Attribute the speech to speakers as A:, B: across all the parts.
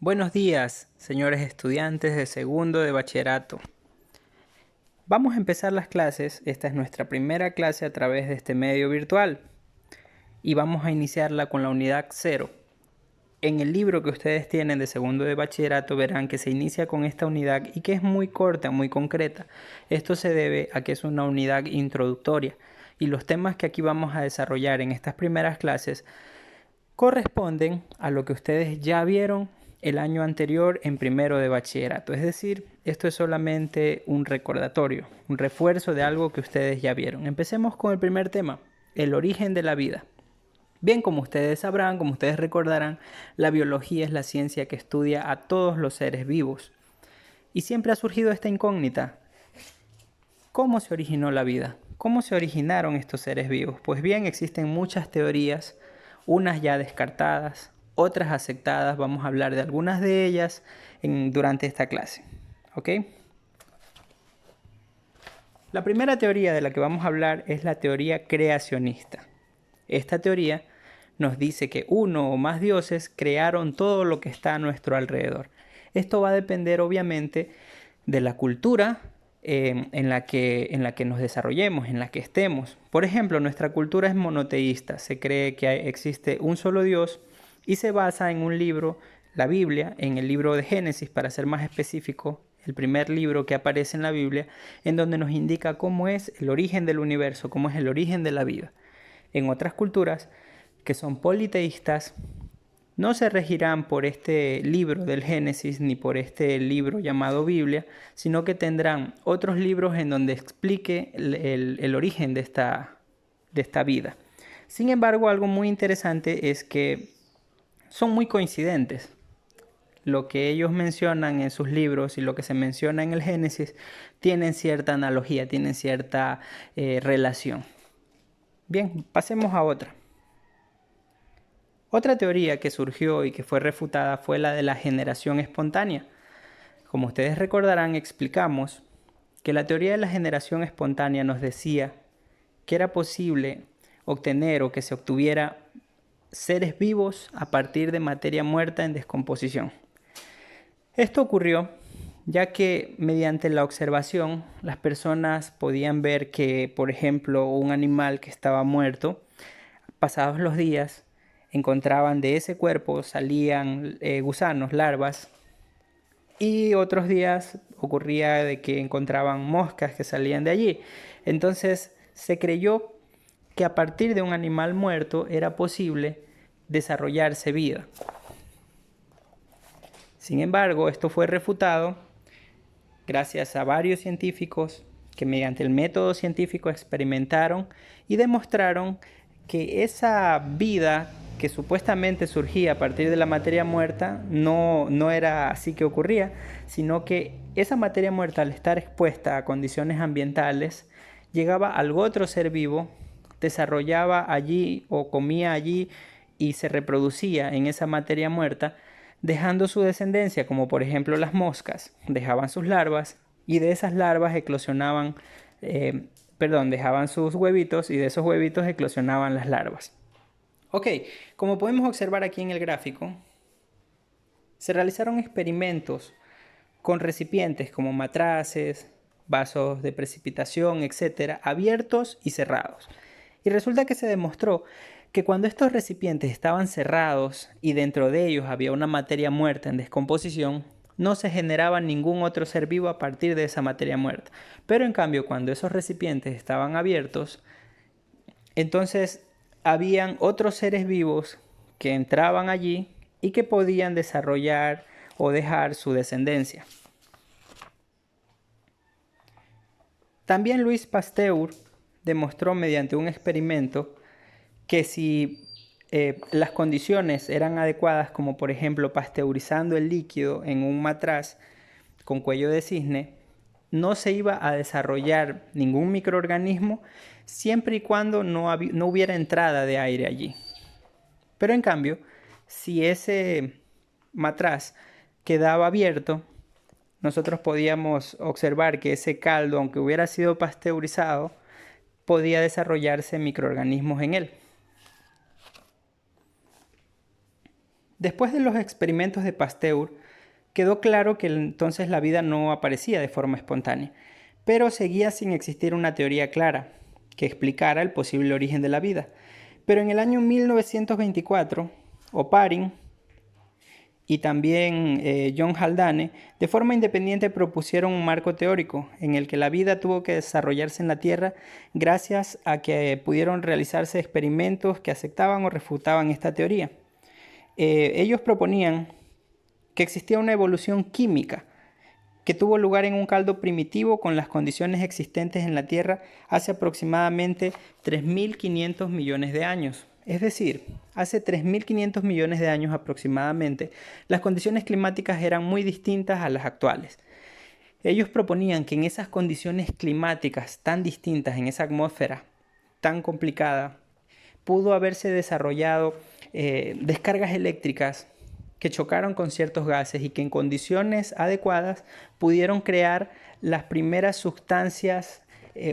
A: Buenos días, señores estudiantes de segundo de bachillerato. Vamos a empezar las clases. Esta es nuestra primera clase a través de este medio virtual y vamos a iniciarla con la unidad 0. En el libro que ustedes tienen de segundo de bachillerato verán que se inicia con esta unidad y que es muy corta, muy concreta. Esto se debe a que es una unidad introductoria y los temas que aquí vamos a desarrollar en estas primeras clases corresponden a lo que ustedes ya vieron el año anterior en primero de bachillerato. Es decir, esto es solamente un recordatorio, un refuerzo de algo que ustedes ya vieron. Empecemos con el primer tema, el origen de la vida. Bien, como ustedes sabrán, como ustedes recordarán, la biología es la ciencia que estudia a todos los seres vivos. Y siempre ha surgido esta incógnita. ¿Cómo se originó la vida? ¿Cómo se originaron estos seres vivos? Pues bien, existen muchas teorías, unas ya descartadas, otras aceptadas. Vamos a hablar de algunas de ellas durante esta clase. ¿Ok? La primera teoría de la que vamos a hablar es la teoría creacionista. Esta teoría nos dice que uno o más dioses crearon todo lo que está a nuestro alrededor. Esto va a depender obviamente de la cultura en la que nos desarrollemos, en la que estemos. Por ejemplo, nuestra cultura es monoteísta. Se cree que existe un solo Dios y se basa en un libro, la Biblia, en el libro de Génesis, para ser más específico, el primer libro que aparece en la Biblia, en donde nos indica cómo es el origen del universo, cómo es el origen de la vida. En otras culturas, que son politeístas, no se regirán por este libro del Génesis ni por este libro llamado Biblia, sino que tendrán otros libros en donde explique el origen de esta vida. Sin embargo, algo muy interesante es que son muy coincidentes. Lo que ellos mencionan en sus libros y lo que se menciona en el Génesis tienen cierta analogía, tienen cierta relación. Bien, pasemos a otra. Otra teoría que surgió y que fue refutada fue la de la generación espontánea. Como ustedes recordarán, explicamos que la teoría de la generación espontánea nos decía que era posible obtener o que se obtuviera seres vivos a partir de materia muerta en descomposición. Esto ocurrió ya que mediante la observación las personas podían ver que, por ejemplo, un animal que estaba muerto, pasados los días, encontraban de ese cuerpo, salían gusanos, larvas, y otros días ocurría de que encontraban moscas que salían de allí. Entonces se creyó que a partir de un animal muerto era posible desarrollarse vida. Sin embargo, esto fue refutado gracias a varios científicos que mediante el método científico experimentaron y demostraron que esa vida que supuestamente surgía a partir de la materia muerta no era así que ocurría, sino que esa materia muerta, al estar expuesta a condiciones ambientales, llegaba a algún otro ser vivo, desarrollaba allí o comía allí y se reproducía en esa materia muerta, dejando su descendencia, como por ejemplo las moscas, dejaban sus larvas y de esas larvas dejaban sus huevitos y de esos huevitos eclosionaban las larvas. Ok, como podemos observar aquí en el gráfico, se realizaron experimentos con recipientes como matraces, vasos de precipitación, etcétera, abiertos y cerrados. Y resulta que se demostró que cuando estos recipientes estaban cerrados y dentro de ellos había una materia muerta en descomposición, no se generaba ningún otro ser vivo a partir de esa materia muerta. Pero en cambio, cuando esos recipientes estaban abiertos, entonces habían otros seres vivos que entraban allí y que podían desarrollar o dejar su descendencia. También Louis Pasteur demostró mediante un experimento que si las condiciones eran adecuadas, como por ejemplo pasteurizando el líquido en un matraz con cuello de cisne, no se iba a desarrollar ningún microorganismo siempre y cuando no hubiera entrada de aire allí. Pero en cambio, si ese matraz quedaba abierto, nosotros podíamos observar que ese caldo, aunque hubiera sido pasteurizado, podía desarrollarse microorganismos en él. Después de los experimentos de Pasteur, quedó claro que entonces la vida no aparecía de forma espontánea, pero seguía sin existir una teoría clara que explicara el posible origen de la vida. Pero en el año 1924, Oparin y también John Haldane, de forma independiente propusieron un marco teórico en el que la vida tuvo que desarrollarse en la Tierra gracias a que pudieron realizarse experimentos que aceptaban o refutaban esta teoría. Ellos proponían que existía una evolución química que tuvo lugar en un caldo primitivo con las condiciones existentes en la Tierra hace aproximadamente 3.500 millones de años. Es decir, hace 3.500 millones de años aproximadamente, las condiciones climáticas eran muy distintas a las actuales. Ellos proponían que en esas condiciones climáticas tan distintas, en esa atmósfera tan complicada, pudo haberse desarrollado descargas eléctricas que chocaron con ciertos gases y que en condiciones adecuadas pudieron crear las primeras sustancias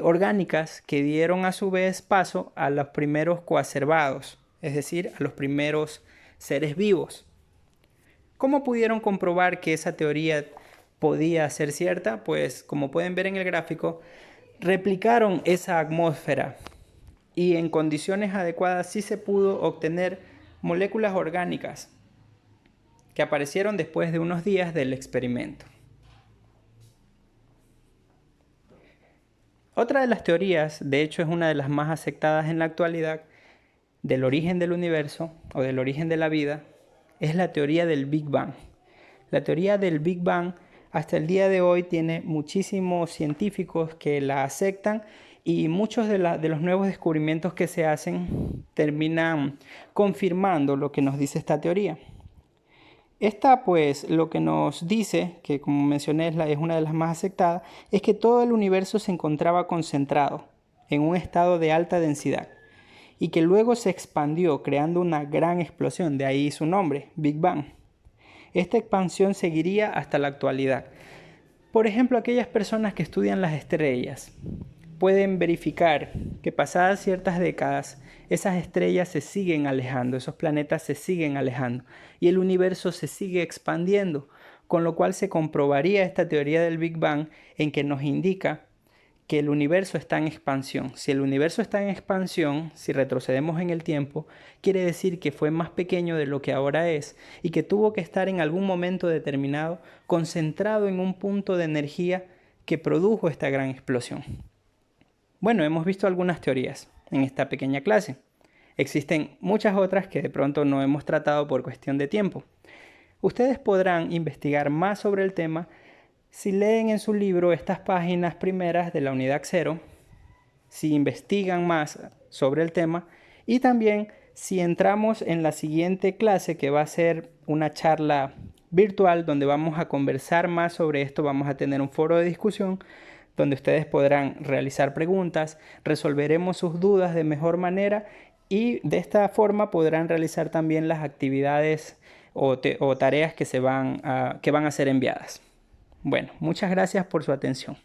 A: orgánicas que dieron a su vez paso a los primeros coacervados, es decir, a los primeros seres vivos. ¿Cómo pudieron comprobar que esa teoría podía ser cierta? Pues como pueden ver en el gráfico, replicaron esa atmósfera y en condiciones adecuadas sí se pudo obtener moléculas orgánicas que aparecieron después de unos días del experimento. Otra de las teorías, de hecho es una de las más aceptadas en la actualidad, del origen del universo o del origen de la vida, es la teoría del Big Bang. La teoría del Big Bang hasta el día de hoy tiene muchísimos científicos que la aceptan y muchos de los nuevos descubrimientos que se hacen terminan confirmando lo que nos dice esta teoría. Esta pues lo que nos dice, que como mencioné es una de las más aceptadas, es que todo el universo se encontraba concentrado en un estado de alta densidad y que luego se expandió creando una gran explosión, de ahí su nombre, Big Bang. Esta expansión seguiría hasta la actualidad. Por ejemplo, aquellas personas que estudian las estrellas pueden verificar que pasadas ciertas décadas esas estrellas se siguen alejando, esos planetas se siguen alejando y el universo se sigue expandiendo, con lo cual se comprobaría esta teoría del Big Bang en que nos indica que el universo está en expansión. Si el universo está en expansión, si retrocedemos en el tiempo, quiere decir que fue más pequeño de lo que ahora es y que tuvo que estar en algún momento determinado concentrado en un punto de energía que produjo esta gran explosión. Bueno, hemos visto algunas teorías en esta pequeña clase. Existen muchas otras que de pronto no hemos tratado por cuestión de tiempo. Ustedes podrán investigar más sobre el tema si leen en su libro estas páginas primeras de la unidad 0, si investigan más sobre el tema y también si entramos en la siguiente clase que va a ser una charla virtual donde vamos a conversar más sobre esto, vamos a tener un foro de discusión donde ustedes podrán realizar preguntas, resolveremos sus dudas de mejor manera y de esta forma podrán realizar también las actividades o tareas que van a ser enviadas. Bueno, muchas gracias por su atención.